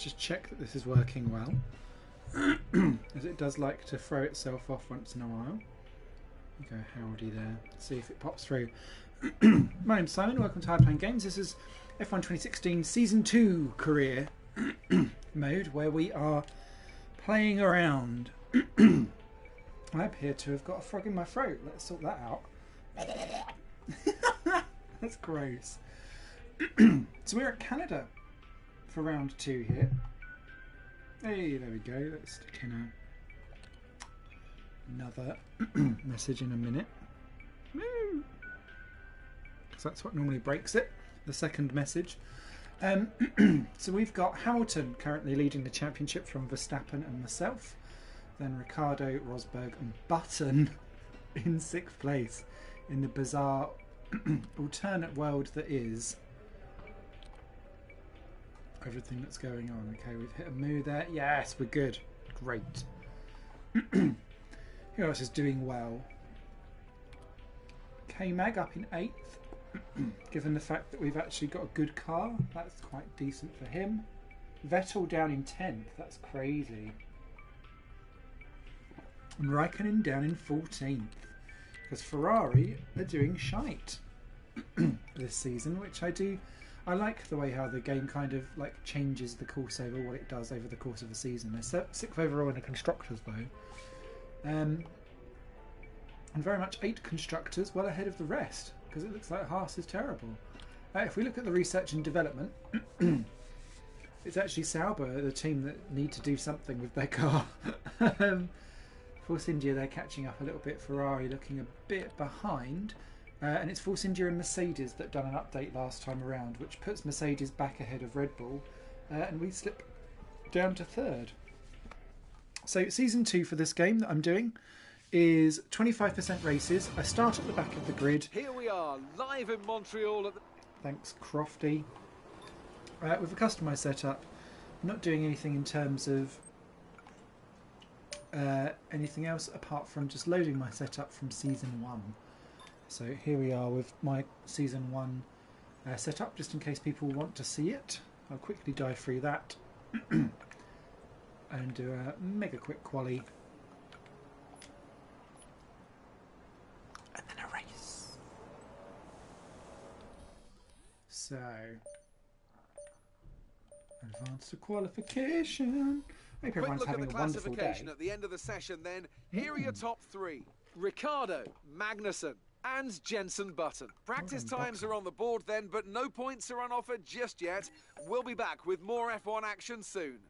just check that this is working well, as it does like to throw itself off once in a while. Go howdy there. See if it pops through. My name's Simon. Welcome to Hard Playing Games. This is F1 2016 Season 2 Career mode, where we are playing around. I appear to have got a frog in my throat. Let's sort that out. That's gross. So we're at Canada for round 2 here. Hey, there we go. Let's stick in another message in a minute. Because that's what normally breaks it. The second message. So we've got Hamilton currently leading the championship from Verstappen and myself. Then Ricciardo, Rosberg and Button in 6th place in the bizarre alternate world that is everything that's going on. Okay, we've hit a moo there. Yes, we're good. Great. Who else is doing well? K-Mag up in 8th. Given the fact that we've actually got a good car, that's quite decent for him. Vettel down in 10th. That's crazy. And Raikkonen down in 14th. Because Ferrari are doing shite this season, which I do. I like the way how the game kind of like changes the course over what it does over the course of a season. They're 6th overall in the constructors though, and very much 8 constructors, well ahead of the rest, because it looks like Haas is terrible. If we look at the research and development, it's actually Sauber, the team that need to do something with their car. Force India, they're catching up a little bit. Ferrari looking a bit behind. And it's Force India and Mercedes that done an update last time around, which puts Mercedes back ahead of Red Bull, and we slip down to 3rd. So Season 2 for this game that I'm doing is 25% races. I start at the back of the grid. Here we are, live in Montreal. Thanks, Crofty. With a customised setup, I'm not doing anything in terms of anything else apart from just loading my setup from Season 1. So here we are with my Season 1 setup, just in case people want to see it. I'll quickly dive through that and do a mega quick quali. And then a race. So, advance to qualification. I hope everyone's having a wonderful day. At the end of the session then, here are your top 3. Ricciardo, Magnussen and Jenson Button. Practice times are on the board then, but no points are on offer just yet. We'll be back with more F1 action soon.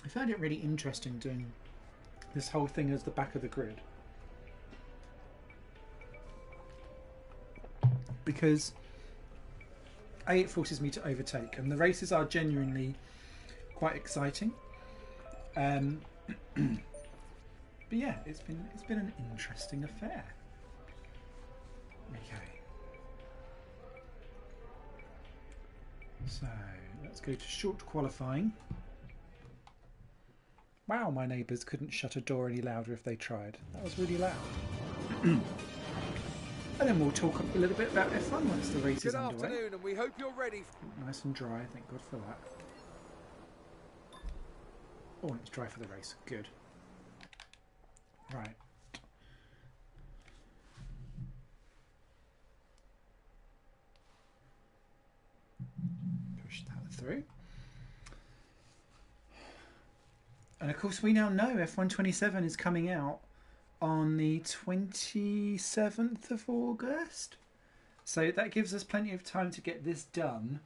I found it really interesting doing this whole thing as the back of the grid, because it forces me to overtake, and the races are genuinely quite exciting. But yeah, it's been an interesting affair. Okay. So let's go to short qualifying. Wow, my neighbours couldn't shut a door any louder if they tried. That was really loud. And then we'll talk a little bit about F1 once the race is underway. Good afternoon, and we hope you're ready. Nice and dry, thank God for that. Oh, and it's dry for the race. Good. Right. Push that through. And of course we now know F1 27 is coming out on the 27th of August. So that gives us plenty of time to get this done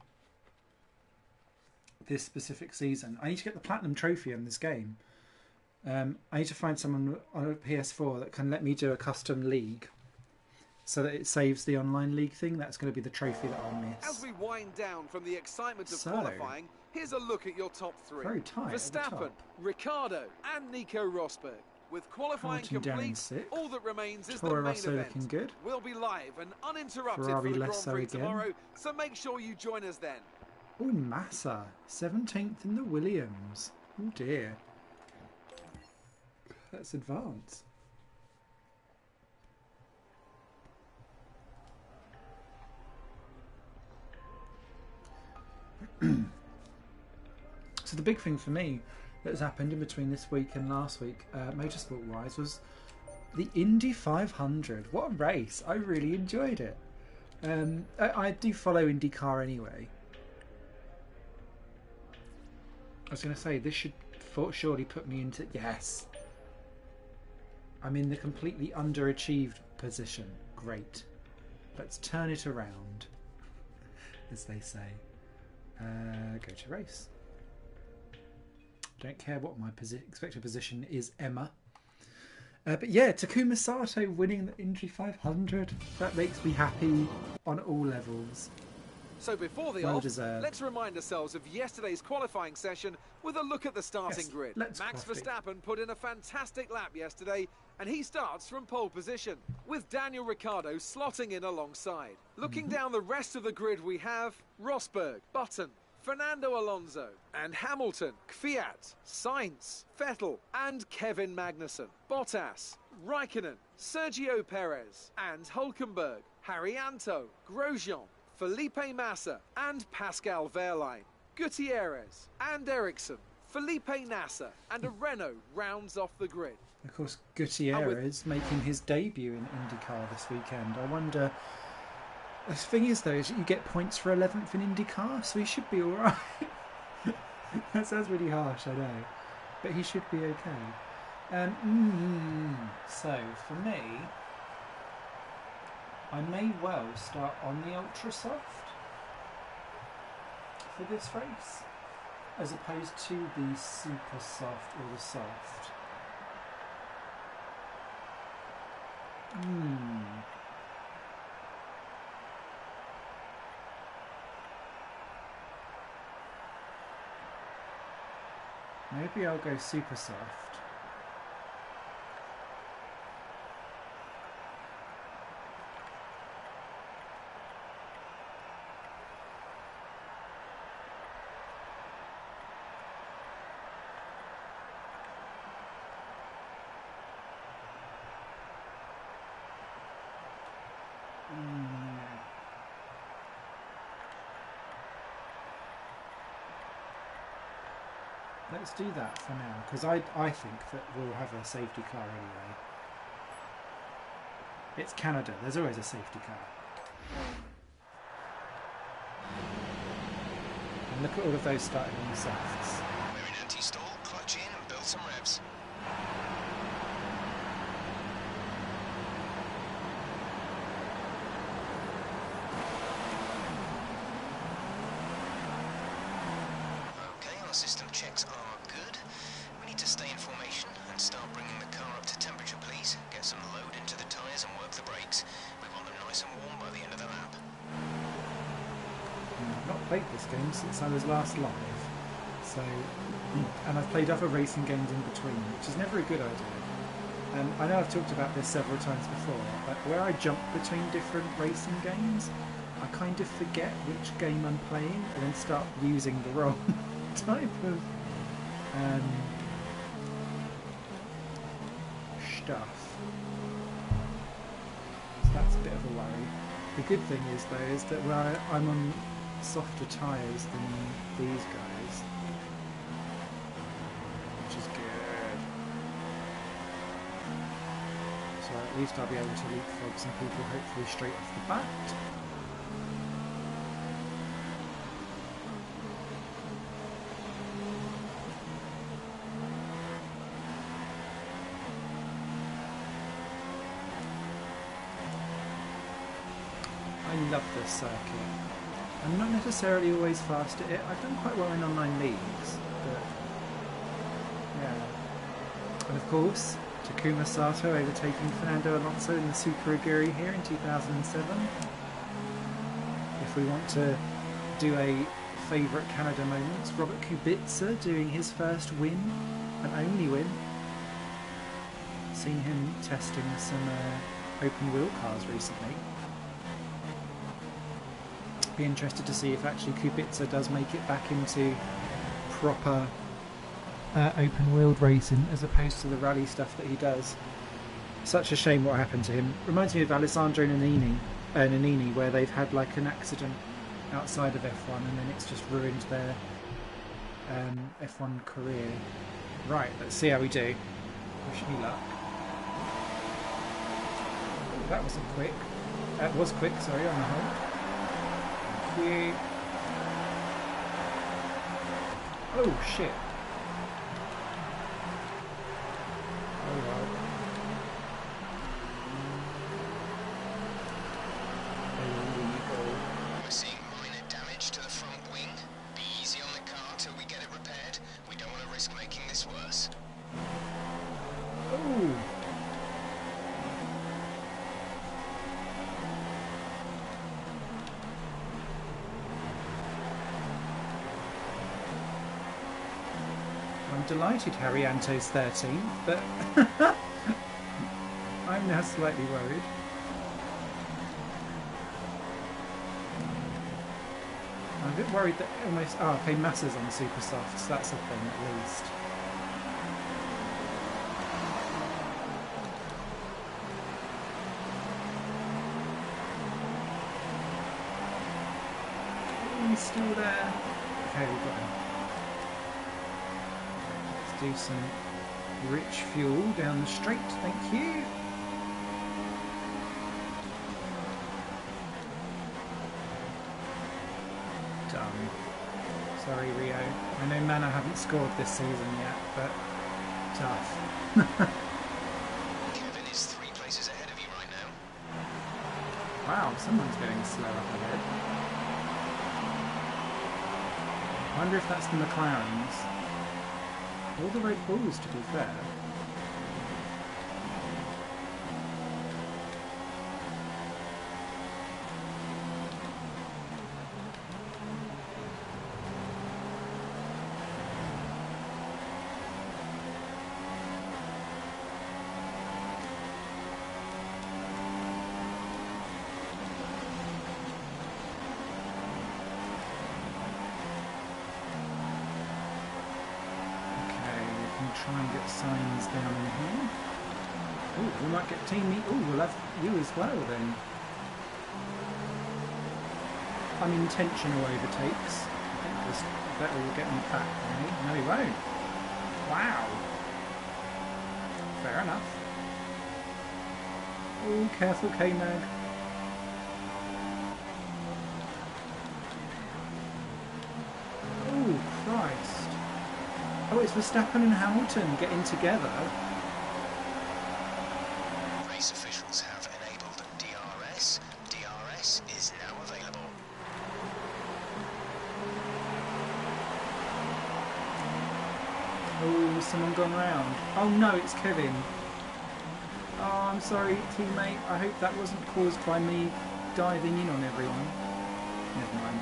this specific season. I need to get the Platinum Trophy on this game. I need to find someone on a PS4 that can let me do a custom league so that it saves the online league thing. That's going to be the trophy that I'll miss. As we wind down from the excitement of qualifying, here's a look at your top 3. Very tight. Verstappen, Ricciardo and Nico Rosberg. With qualifying complete, all that remains is the main event. Looking good. We'll be live and uninterrupted Ferrari for the Grand Prix again tomorrow, so make sure you join us then. Oh, Massa, 17th in the Williams. Oh dear. Let's advance. So the big thing for me that's happened in between this week and last week, motorsport-wise, was the Indy 500. What a race! I really enjoyed it. I do follow IndyCar anyway. I was going to say, this should surely put me into... Yes! I'm in the completely underachieved position. Great. Let's turn it around, as they say. Go to race. Don't care what my expected position is, Emma. But yeah, Takuma Sato winning the Indy 500. That makes me happy on all levels. So before the Well off, deserved. let's remind ourselves of yesterday's qualifying session with a look at the starting grid. let's Max coffee. Verstappen put in a fantastic lap yesterday, and he starts from pole position, with Daniel Ricciardo slotting in alongside. Looking down the rest of the grid, we have Rosberg, Button, Fernando Alonso, and Hamilton, Kvyat, Sainz, Vettel, and Kevin Magnussen. Bottas, Raikkonen, Sergio Perez, and Hülkenberg, Haryanto, Grosjean, Felipe Massa, and Pascal Wehrlein. Gutierrez and Ericsson, Felipe Nasser, and a Renault rounds off the grid. Of course, Gutierrez making his debut in IndyCar this weekend. I wonder... The thing is, though, is you get points for 11th in IndyCar, so he should be alright. That sounds really harsh, I know. But he should be okay. So, for me, I may well start on the Ultra Soft for this race, as opposed to the Super Soft or the Soft. Maybe I'll go Super Soft. Let's do that for now, because I think that we'll have a safety car anyway. It's Canada, there's always a safety car. And look at all of those starting on the softs. We're in anti-stall, clutch in and build some revs. Okay, our system checks are good. We need to stay in formation and start bringing the car up to temperature, please. Get some load into the tyres and work the brakes. We want them nice and warm by the end of the lap. I've not played this game since I was last live, so, and I've played other racing games in between, which is never a good idea. I know I've talked about this several times before, but where I jump between different racing games, I kind of forget which game I'm playing and then start using the wrong type of stuff. So that's a bit of a worry. The good thing is, though, is that I'm on softer tyres than these guys, which is good. So at least I'll be able to leapfrog some people hopefully straight off the bat. I love this circuit. I'm not necessarily always fast at it. I've done quite well in online leagues, but yeah. And of course, Takuma Sato overtaking Fernando Alonso in the Super Aguri here in 2007. If we want to do a favourite Canada moments, Robert Kubica doing his first win, and only win. Seen him testing some open wheel cars recently. Be interested to see if actually Kubica does make it back into proper open-wheeled racing as opposed to the rally stuff that he does. Such a shame what happened to him. Reminds me of Alessandro Nannini, where they've had like an accident outside of F1, and then it's just ruined their F1 career. Right, let's see how we do. Wish me luck. Oh, that wasn't quick. That was quick, sorry, on the hold. Thank you. Oh, shit. Oh, well. Illegal. We're seeing minor damage to the front wing. Be easy on the car till we get it repaired. We don't want to risk making this worse. Oh. I'm delighted Harrianto's 13th, but I'm now slightly worried. I'm a bit worried that almost... Oh, okay, Massa's on super soft, so that's a thing at least. Oh, he's still there. Okay, we've got him. Do some rich fuel down the straight, thank you. Done. Sorry, Rio. I know Mana haven't scored this season yet, but tough. Kevin is 3 places ahead of you right now. Wow, someone's going slow up ahead. I wonder if that's the McLarens. All the Red Bulls, to be fair. Try and get signs down in here. Oh, we might get team meet. Oh, we'll have you as well then. Unintentional overtakes. I think this Vettel will get me back, really. No, he won't. Wow. Fair enough. Oh, careful, K-Mag. Oh, Christ. Oh, it's Verstappen and Hamilton getting together. Race officials have enabled DRS. DRS is now available. Oh, someone gone round. Oh no, it's Kevin. Oh, I'm sorry, teammate. I hope that wasn't caused by me diving in on everyone. Never mind.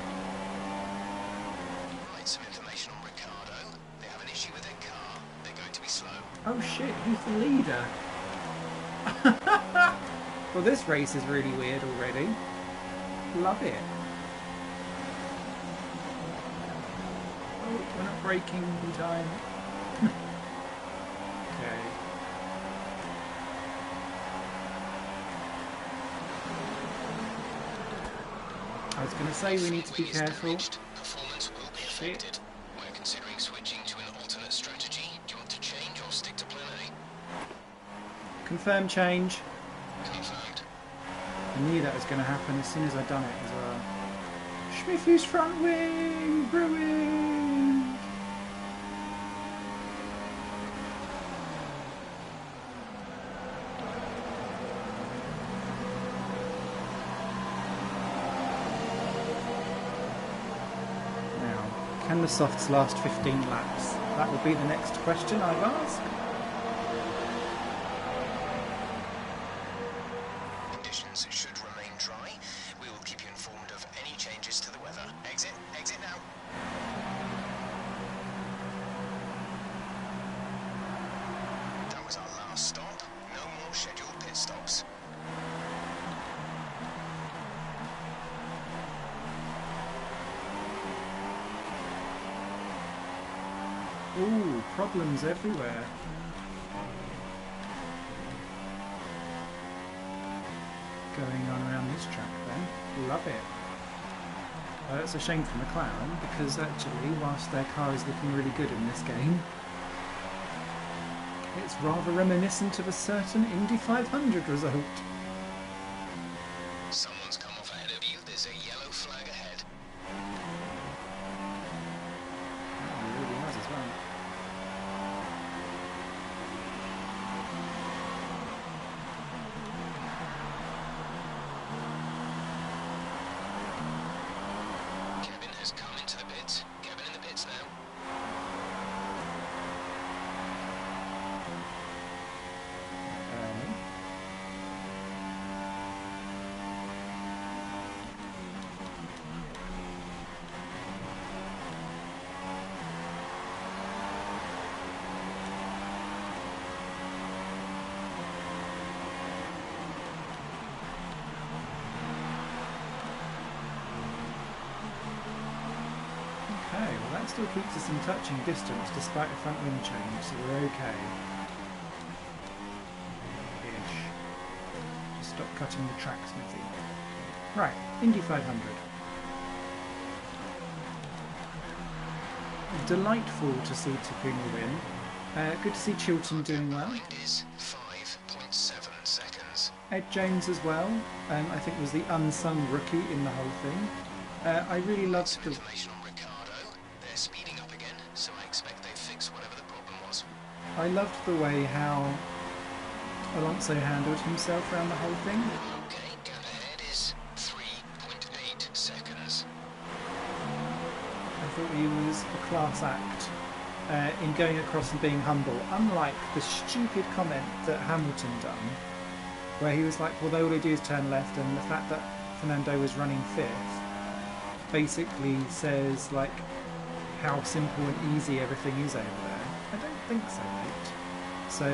Right, some information on Ricardo. They have an issue with their car. They're going to be slow. Oh shit, who's the leader? Well, this race is really weird already. Love it. Oh, we're not braking in time. Okay. I was going to say we need to be careful. Performance will be affected. We're considering switching to an alternate strategy. Do you want to change or stick to plan A? Confirm change. Confirmed. I knew that was going to happen as soon as I'd done it as well. Schmiffy's front wing! Ruined! Now, can the softs last 15 laps? That will be the next question I've asked. Conditions should remain dry. We will keep you informed of any changes to the weather. Exit now. That was our last stop. No more scheduled pit stops. Ooh, problems everywhere. Going on around this track then. Love it. It's a shame for McLaren because actually, whilst their car is looking really good in this game, it's rather reminiscent of a certain Indy 500 result. Someone's come off ahead of you. There's a yellow flag ahead. Oh, he really has as well. Kevin has come into the pits. Kevin in the pits now. Okay, well that still keeps us in touching distance despite the front wind change, so we're okay. Ish. Just stop cutting the track, Smithy. Right, Indy 500. Delightful to see Takuma win. Good to see Chilton doing well. Point is 5.7 seconds. Ed Jones as well, I think was the unsung rookie in the whole thing. I really loved Some the... information on Ricardo. They're speeding up again, so I expect they fixed whatever the problem was. I loved the way how Alonso handled himself around the whole thing. Okay, gap ahead is 3.8 seconds. I thought he was a class act in going across and being humble, unlike the stupid comment that Hamilton done, where he was like, well, all they do is turn left, and the fact that Fernando was running fifth basically says like how simple and easy everything is over there. I don't think so, mate. So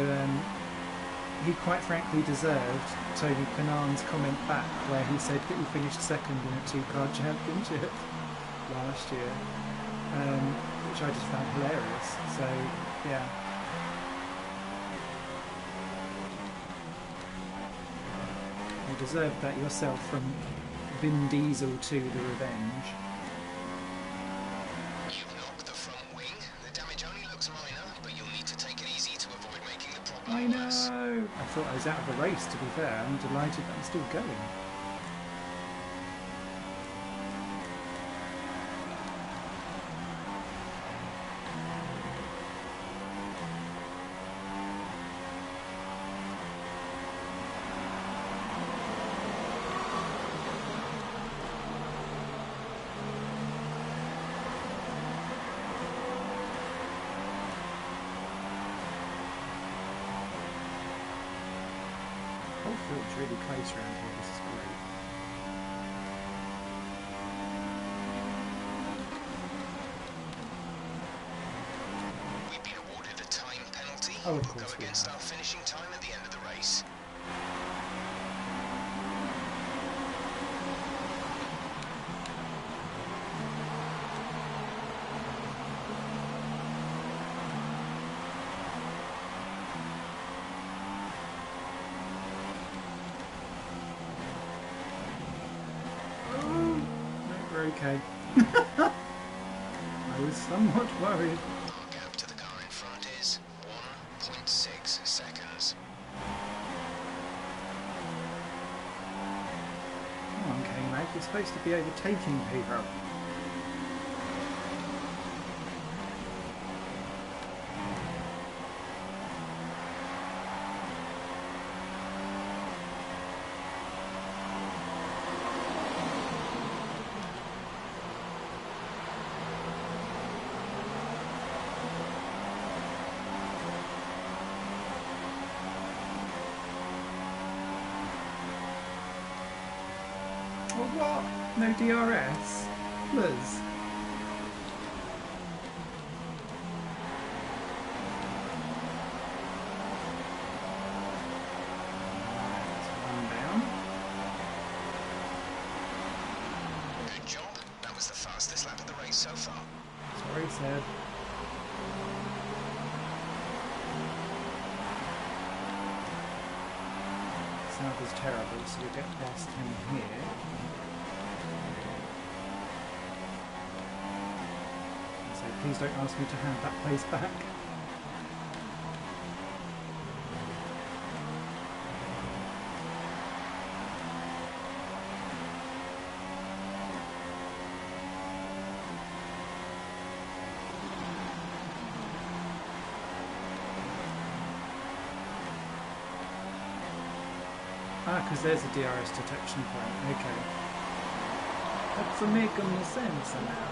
he quite frankly deserved Tony Kanaan's comment back where he said that he finished second in a two-car championship last year, which I just found hilarious. So yeah. You deserved that yourself from Vin Diesel to The Revenge. You've knocked the front wing. The damage only looks minor, but you'll need to take it easy to avoid making the problem I worse. know! I thought I was out of the race, to be fair. I'm delighted that I'm still going. Whole field's really close around here, this is great. We've been awarded a time penalty. Oh, of We'll course go we against have. our finishing time at the end of the race. No, we're okay. I was somewhat worried. Our gap to the car in front is 1.6 seconds. Come on, K-Mag, you're supposed to be overtaking people. Well, what? No DRS? Liz? One down. Good job. That was the fastest lap of the race so far. Sorry, Seb. South is terrible, so we get past him here. Please don't ask me to hand that place back. Ah, because there's a DRS detection point. Okay. That's making more sense now.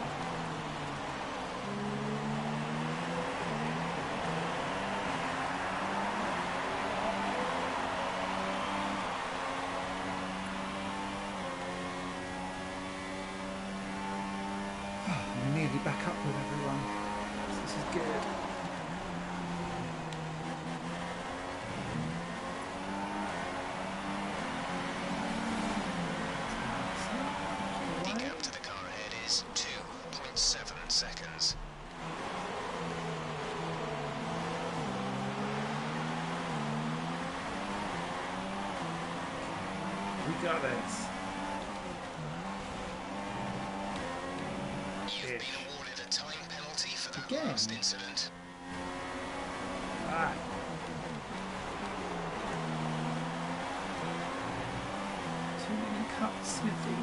I'm nearly back up with everyone. This is good. The gap to the car ahead is 2.7 seconds. We got this. You've been awarded a time penalty for that Again? last incident. Ah. Too many cuts, Smithy.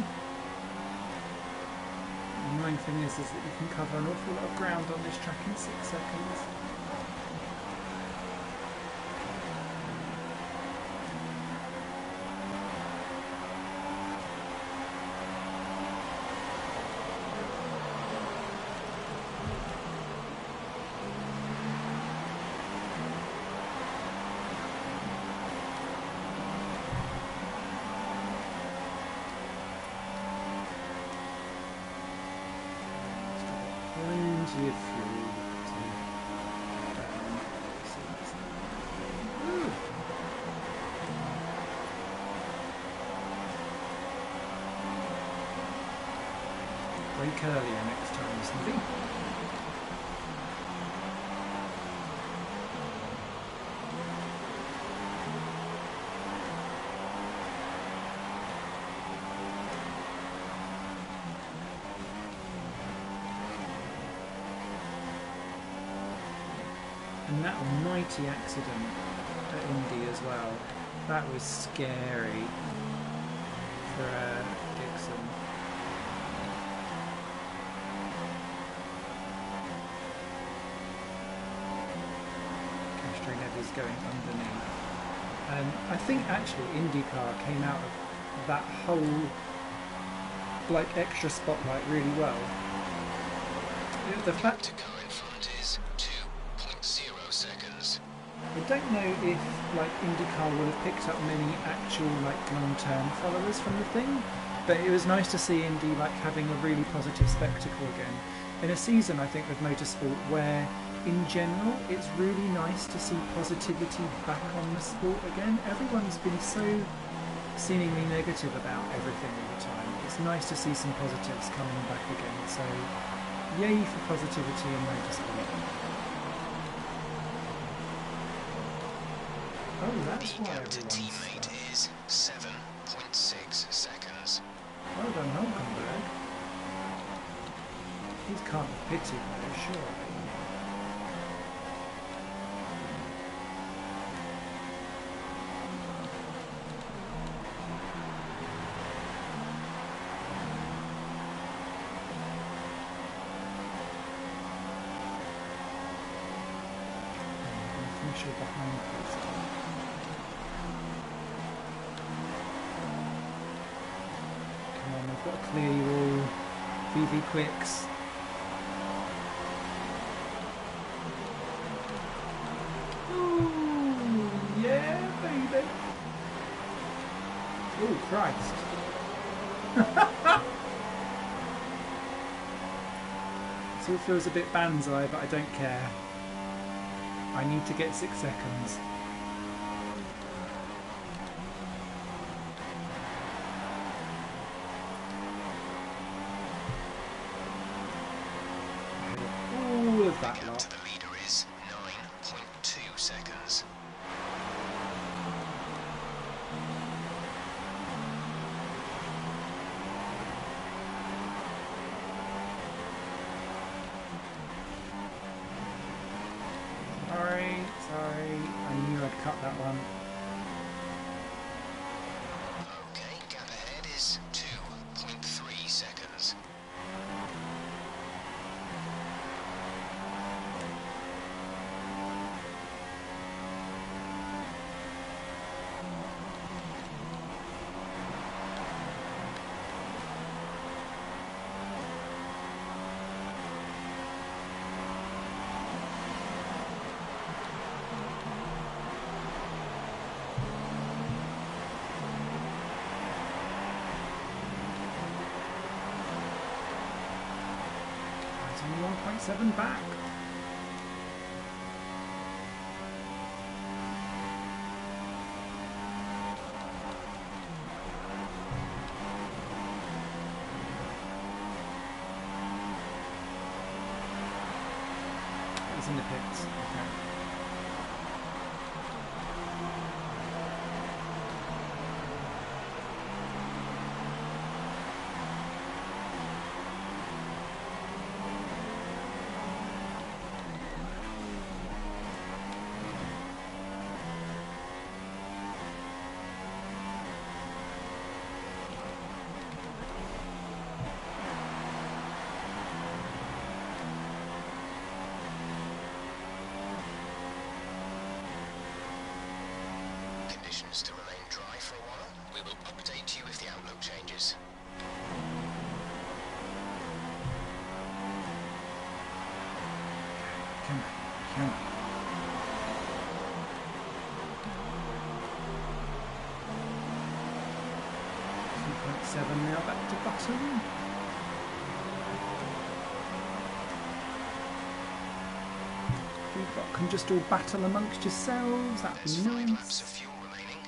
The annoying thing is that you can cover an awful lot of ground on this track in 6 seconds. Plenty of fuel to burn. Woo. Brake earlier next time, Smithy. And that mighty accident at Indy as well. That was scary for Dixon. Castro is going underneath. I think actually IndyCar came out of that whole like extra spotlight really well. The fact To car in front is 2.0 seconds. I don't know if like IndyCar would have picked up many actual like long-term followers from the thing, but it was nice to see Indy like having a really positive spectacle again in a season. I think with motorsport where in general it's really nice to see positivity back on the sport again. Everyone's been so seemingly negative about everything all the time. It's nice to see some positives coming back again. So yay for positivity in motorsport. Oh, that's The why gap to everyone's teammate is 7.6 seconds. Well done, Hulkenberg. He can't have pitted though, surely. Finish it behind this. Come on, we've got to clear you all. VV Quicks. Ooh, yeah, baby. Oh, Christ. This all feels a bit banzai, but I don't care. I need to get 6 seconds. All of that The gap lot. to the leader is 9.2 seconds. cut that one. Okay, gap ahead is 2.3 seconds. It's only 1.7 back. It's in the pits. Okay. Conditions to remain dry for a while. We will update you if the outlook changes. Come on. Come on. 2.7 now, back to bottom. You lot can just all battle amongst yourselves, that'd There's be 5 laps of nice. fuel remaining.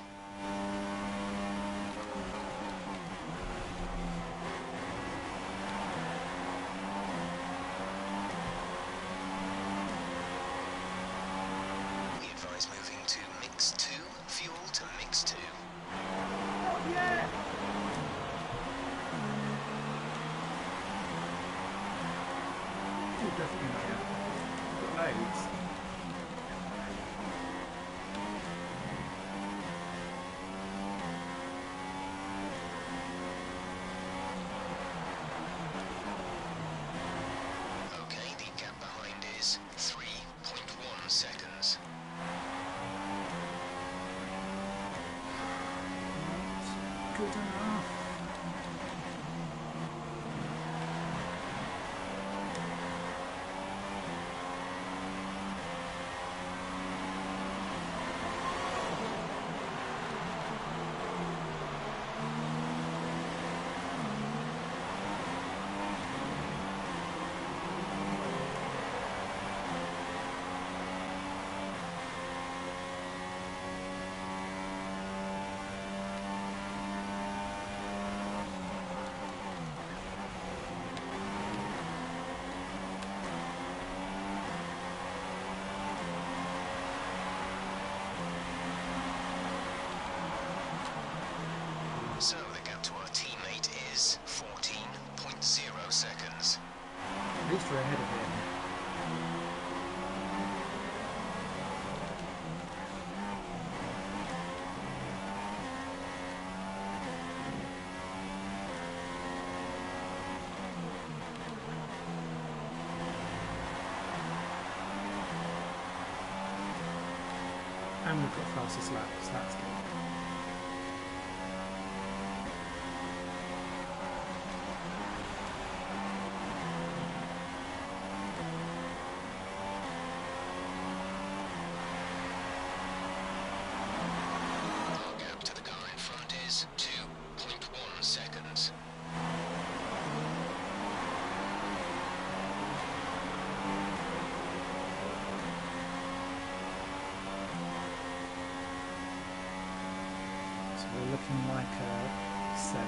We advise moving to mix 2, fuel to mix 2. Not yet! Oh, definitely not yet. Got loads. Okay, the gap behind is 3.1 seconds. Good enough. So the gap to our teammate is 14.0 seconds. At least we're ahead of him. And we've got fastest laps, that's good. Our gap to the car in front is 2.1 seconds. So we're looking like a 7.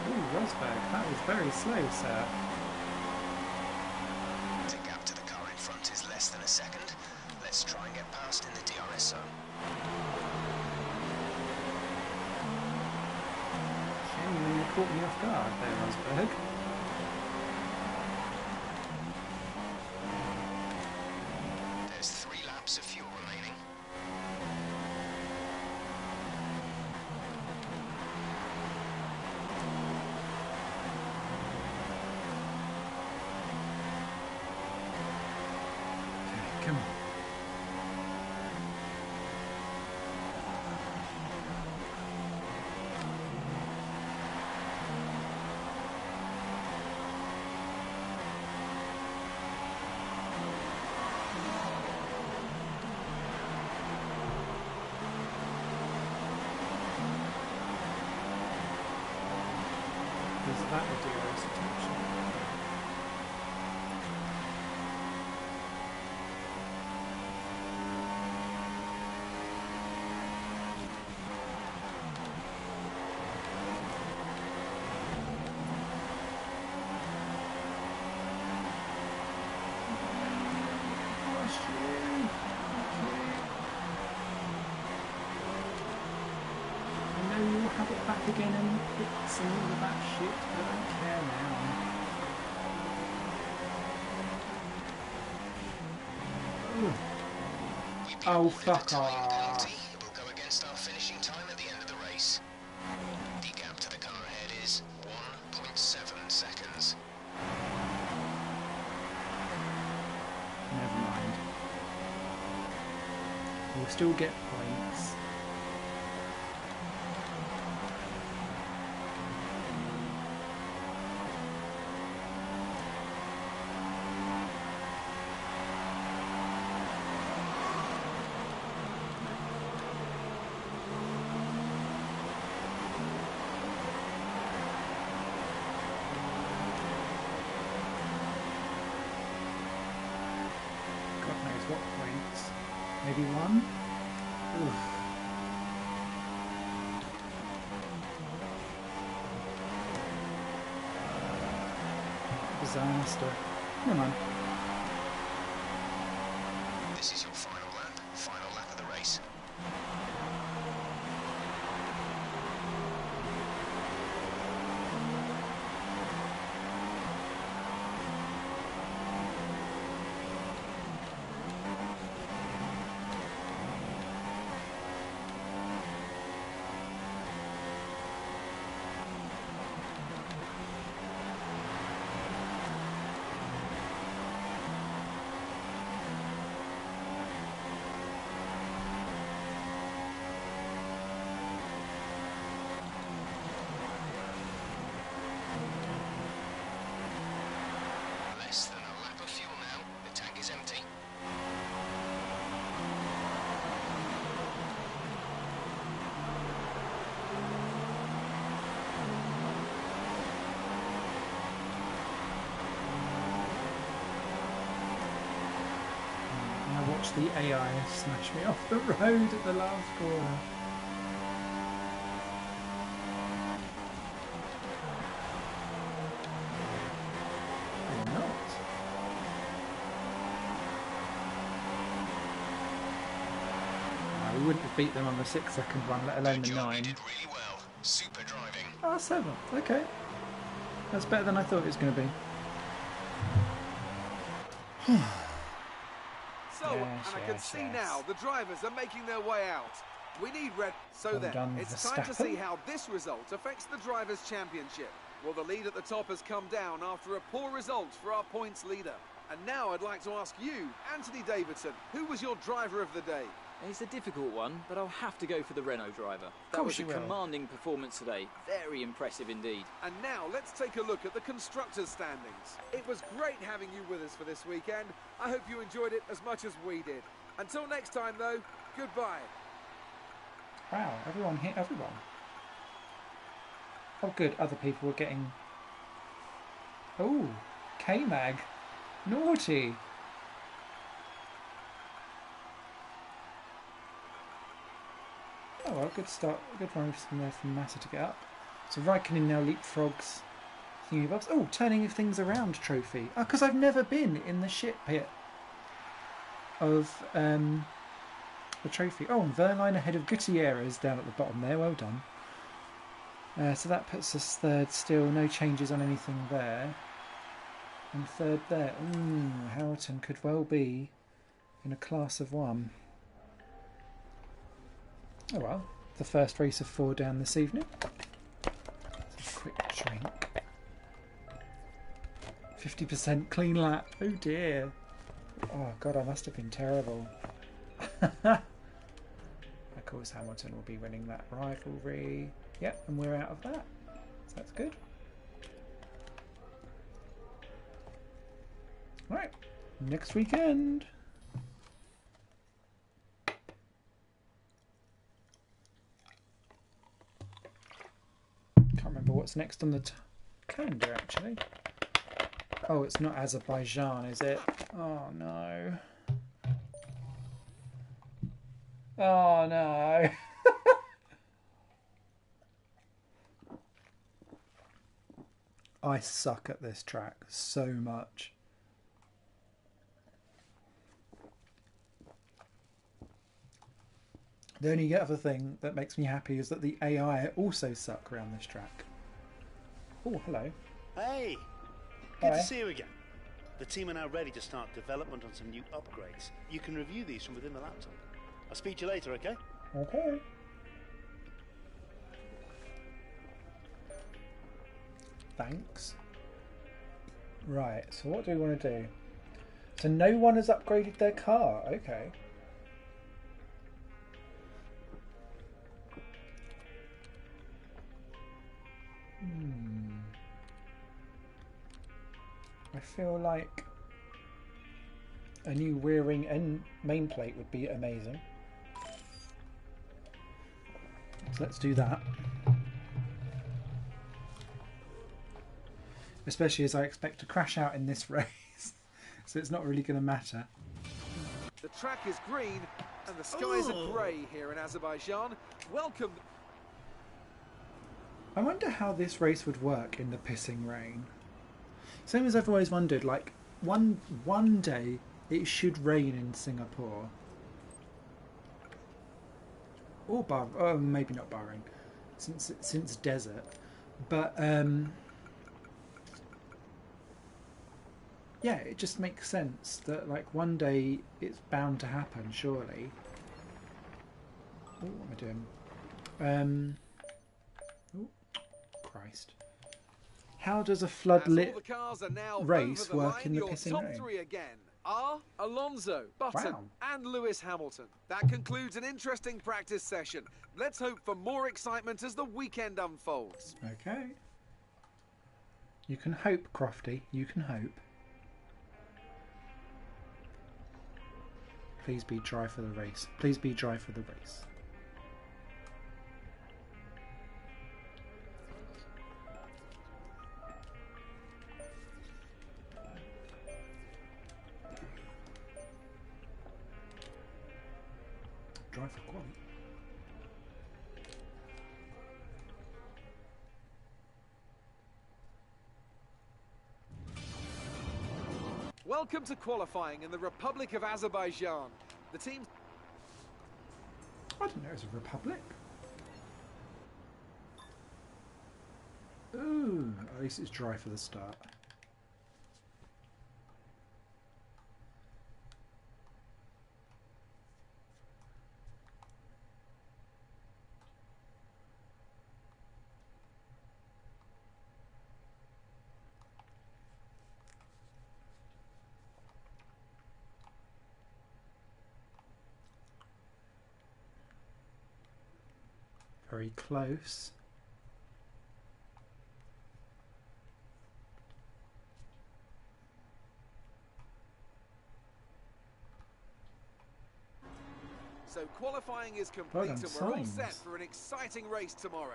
Ooh, Rosberg, that was very slow, sir. The gap to the car in front is less than a second. Let's try and get past in the DRS zone. Genuinely caught me off guard there, Rosberg. Is that a DRS situation? Have it back again and hits and all of that shit, but I don't care now. Oh, fuck off. It will go against our finishing time at the end of the race. The gap to the car ahead is 1.7 seconds. Never mind. We'll still get points. What points? Maybe one? Oof. Disaster. Never mind. This is your final lap of the race. Less than a lap of fuel now. The tank is empty. I watched the AI smash me off the road at the last corner. Or not. No, we wouldn't have beat them on the 6-second one, let alone the 9. You did really well. Super driving. Oh, 7. Okay. That's better than I thought it was going to be. So, and I can see now the drivers are making their way out. We need red. So Well then, done, it's time to Verstappen. see how this result affects the Drivers' Championship. Well, the lead at the top has come down after a poor result for our points leader. And now I'd like to ask you, Anthony Davidson, who was your driver of the day? It's a difficult one, but I'll have to go for the Renault driver. That was a you will. commanding performance today. Very impressive indeed. And now let's take a look at the constructors' standings. It was great having you with us for this weekend. I hope you enjoyed it as much as we did. Until next time, though, goodbye. Wow, everyone hit everyone. Oh good, other people were getting... Oh, K-Mag. Naughty. Oh well, good start. Good run from there from Massa to get up. So Raikkonen now leapfrogs thingy bobs. Oh, turning things around trophy. Oh, because I've never been in the shit pit of the trophy. Oh, and Verline ahead of Gutierrez down at the bottom there. Well done. So that puts us third still. No changes on anything there. And third there. Ooh, Hamilton could well be in a class of 1. Oh well, the first race of 4 down this evening. Just a quick drink. 50% clean lap. Oh dear. Oh god, I must have been terrible. Of course Hamilton will be winning that rivalry. Yep, and we're out of that. So that's good. Right, next weekend. Can't remember what's next on the can do actually. Oh, it's not Azerbaijan, is it? Oh no. Oh no. I suck at this track so much. The only other thing that makes me happy is that the AI also suck around this track. Oh, hello. Hey, good Hi. to see you again. The team are now ready to start development on some new upgrades. You can review these from within the laptop. I'll speak to you later, okay? Okay. Thanks. Right, so what do we want to do? So no one has upgraded their car. Okay. I feel like a new rear-wing and main plate would be amazing. So let's do that. Especially as I expect to crash out in this race. So it's not really going to matter. The track is green and the skies are grey here in Azerbaijan. Welcome. I wonder how this race would work in the pissing rain. Same as I've always wondered, like one day it should rain in Singapore. Or maybe not Bahrain, since desert. But yeah, it just makes sense that like one day it's bound to happen, surely. Oh, what am I doing? Oh, Christ. How does a floodlit race work in the pissing top rain? three again are Alonso, Button Wow. and Lewis Hamilton. That concludes an interesting practice session. Let's hope for more excitement as the weekend unfolds. Okay. You can hope, Crofty. You can hope. Please be dry for the race. Please be dry for the race. Dry for quality. Welcome to qualifying in the Republic of Azerbaijan. The team... I didn't know it was a republic. Ooh, at least it's dry for the start. Very close. So qualifying is complete Well done, and we're all Sainz. set for an exciting race tomorrow.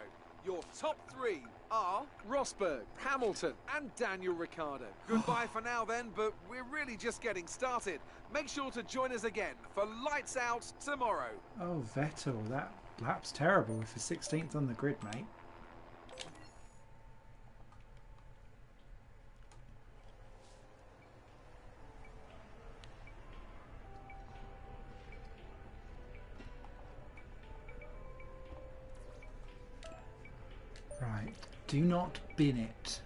Your top three are Rosberg, Hamilton and Daniel Ricciardo. Goodbye for now then, but we're really just getting started. Make sure to join us again for Lights Out tomorrow. Oh, Vettel, that lap's terrible with the 16th on the grid, mate. Right, do not bin it.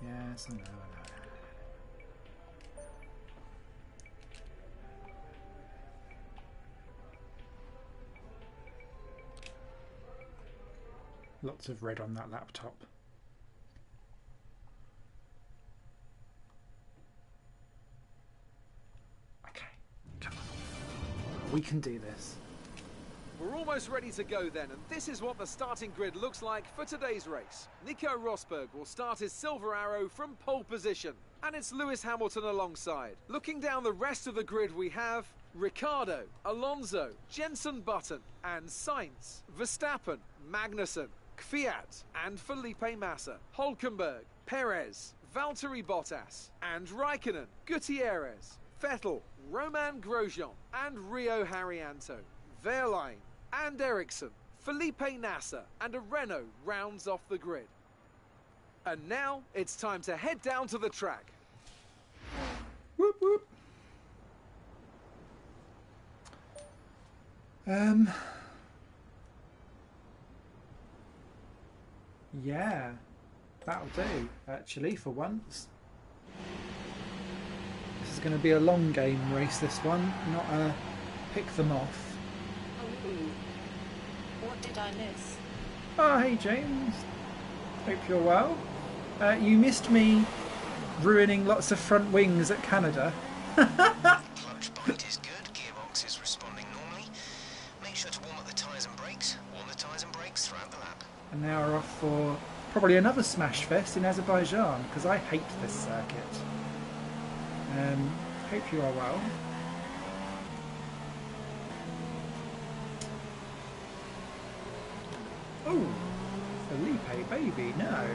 Yes, I know, I know. Lots of red on that laptop. Okay, come on. We can do this. We're almost ready to go then, and this is what the starting grid looks like for today's race. Nico Rosberg will start his silver arrow from pole position, and it's Lewis Hamilton alongside. Looking down the rest of the grid we have Ricciardo, Alonso, Jenson Button and Sainz, Verstappen, Magnussen, Kvyat and Felipe Massa, Hulkenberg, Perez, Valtteri Bottas and Raikkonen, Gutierrez, Vettel, Romain Grosjean and Rio Haryanto, Wehrlein and Ericsson, Felipe Nasser and a Renault rounds off the grid. And now it's time to head down to the track. Whoop whoop. Yeah, that'll do, actually, for once. This is going to be a long game race, this one, not a pick them off. What did I miss? Oh, hey James. Hope you're well. You missed me ruining lots of front wings at Canada. Clutch bite is good, gearbox is responding normally. Make sure to warm up the tyres and brakes. Warm the tyres and brakes throughout the lap. And now we're off for probably another smash fest in Azerbaijan, because I hate this circuit. Hope you are well. Oh, Felipe, baby, no.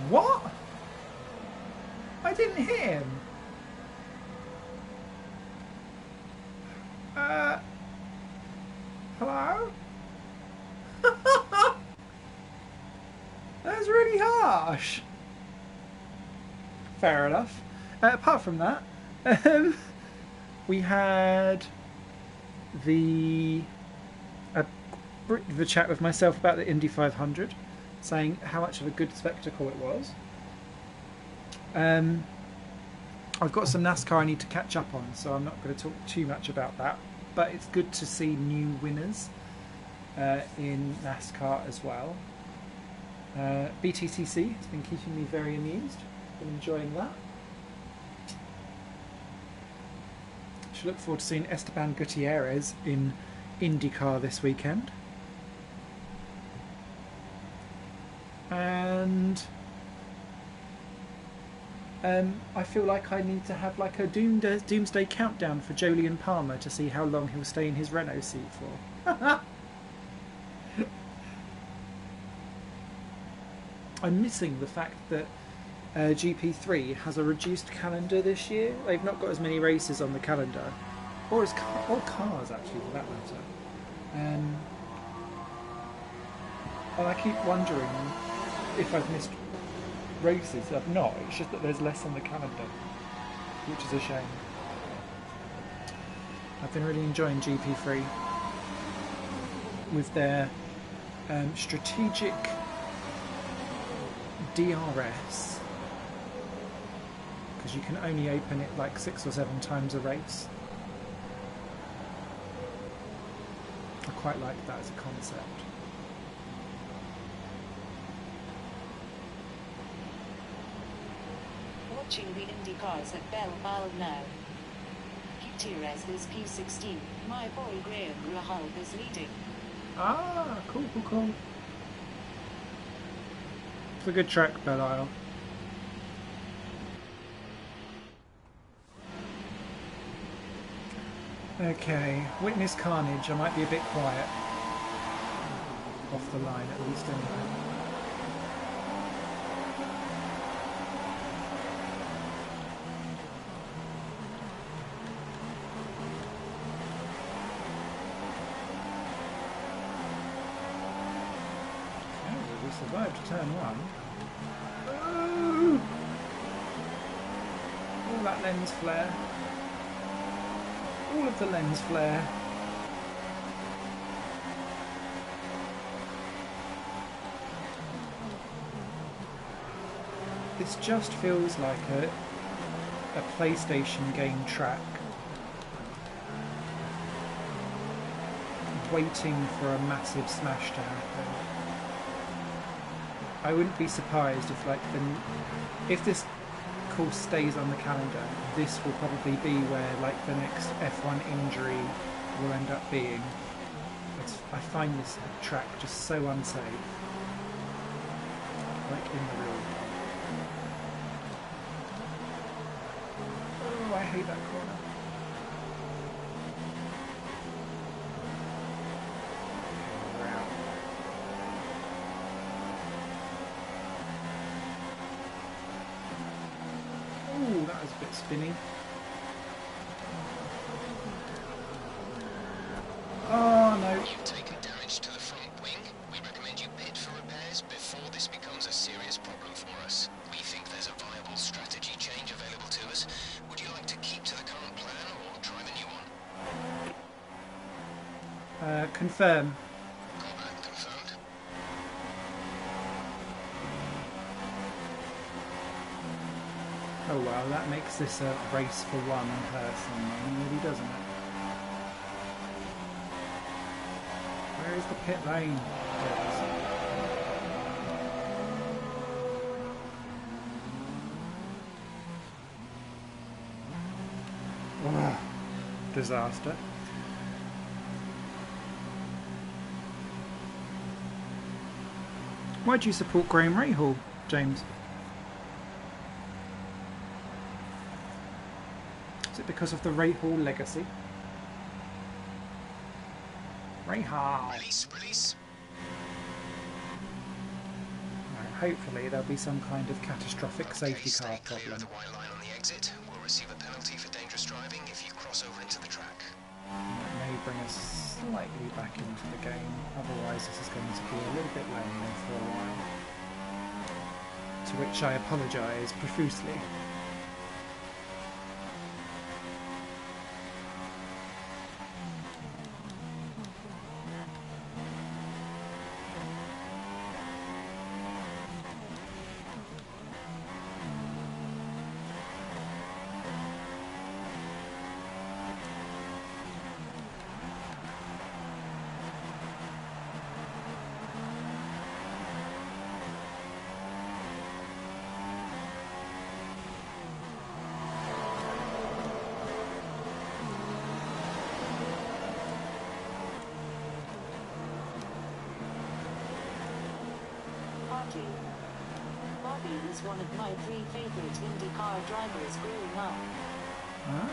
What? I didn't hit him. Hello? That's really harsh. Fair enough. Apart from that, we had the chat with myself about the Indy 500, saying how much of a good spectacle it was. I've got some NASCAR I need to catch up on, so I'm not going to talk too much about that. But it's good to see new winners in NASCAR as well. BTCC has been keeping me very amused. Been enjoying that. Should look forward to seeing Esteban Gutierrez in IndyCar this weekend. And I feel like I need to have like a doomsday countdown for Jolyon Palmer to see how long he'll stay in his Renault seat for. I'm missing the fact that GP3 has a reduced calendar this year. They've not got as many races on the calendar, or cars actually for that matter. And I keep wondering if I've missed races. I've not. It's just that there's less on the calendar, which is a shame. I've been really enjoying GP3 with their strategic DRS, because you can only open it like 6 or 7 times a race. I quite like that as a concept. Watching the Indy cars at Belval now. Gutierrez is P16. My boy Graham Rahal is leading. Ah, cool. It's a good track, Belle Isle. Okay, witness carnage. I might be a bit quiet. Off the line, at least, anyway. Okay, we survived turn 1. Oh! All that lens flare. All of the lens flare. This just feels like a PlayStation game track, waiting for a massive smash to happen. I wouldn't be surprised if this course stays on the calendar, this will probably be where like the next F1 injury will end up being. I find this track just so unsafe, like in the real world. Oh, I hate that corner. bit spinny. Oh no. You've taken damage to the front wing. We recommend you pit for repairs before this becomes a serious problem for us. We think there's a viable strategy change available to us. Would you like to keep to the current plan or try the new one? Confirm. Combat confirmed. Oh well, that makes this a race for one person, really, doesn't it? Where is the pit lane? Oh, disaster. Why do you support Graham Rahal, James? Is it because of the Rahal legacy? Rahal! Release. Right, hopefully there'll be some kind of catastrophic safety car Stay clear of problem. the white line on the exit. We'll receive a penalty for dangerous driving if you cross over into the track. That may bring us slightly back into the game, otherwise this is going to be a little bit lonely for a while. To which I apologise profusely. Bobby was one of my 3 favorite IndyCar drivers growing up.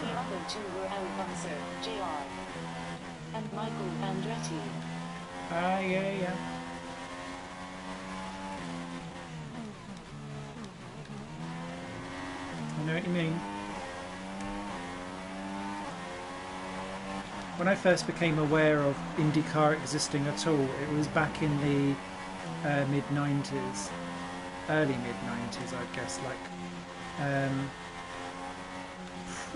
The other 2 were Alfonso, Jr. and Michael Andretti. Yeah. I know what you mean. When I first became aware of IndyCar existing at all, it was back in the mid-90s, early mid-90s, I guess,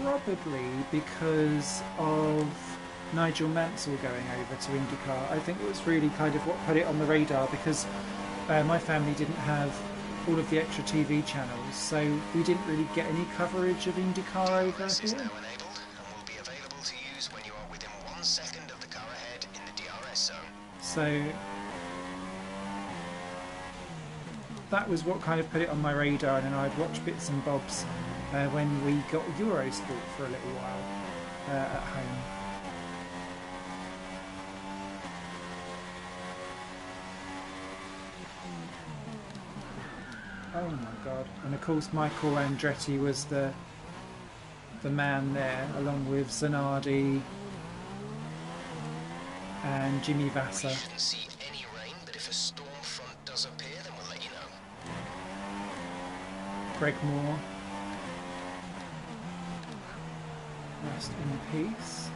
probably because of Nigel Mansell going over to IndyCar. I think it was really kind of what put it on the radar, because my family didn't have all of the extra TV channels, so we didn't really get any coverage of IndyCar over DRS is now here. enabled and will be available to use when you are within 1 second of the car ahead in the DRS zone. So that was what kind of put it on my radar, and then I'd watch bits and bobs when we got Eurosport for a little while at home. Oh my god. And of course Michael Andretti was the man there, along with Zanardi and Jimmy We Vasser. shouldn't see any rain, but if a storm front does appear, then we'll let you know. Greg Moore. Rest in peace.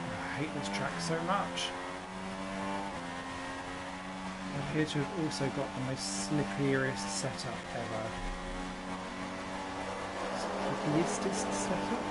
I hate this track so much. I appear to have also got the most slipperiest setup ever. Slippiest setup?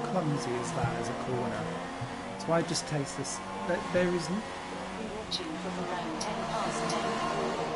clumsy is that as a corner? So I just taste this. There isn't. Watching from around 10 past 10.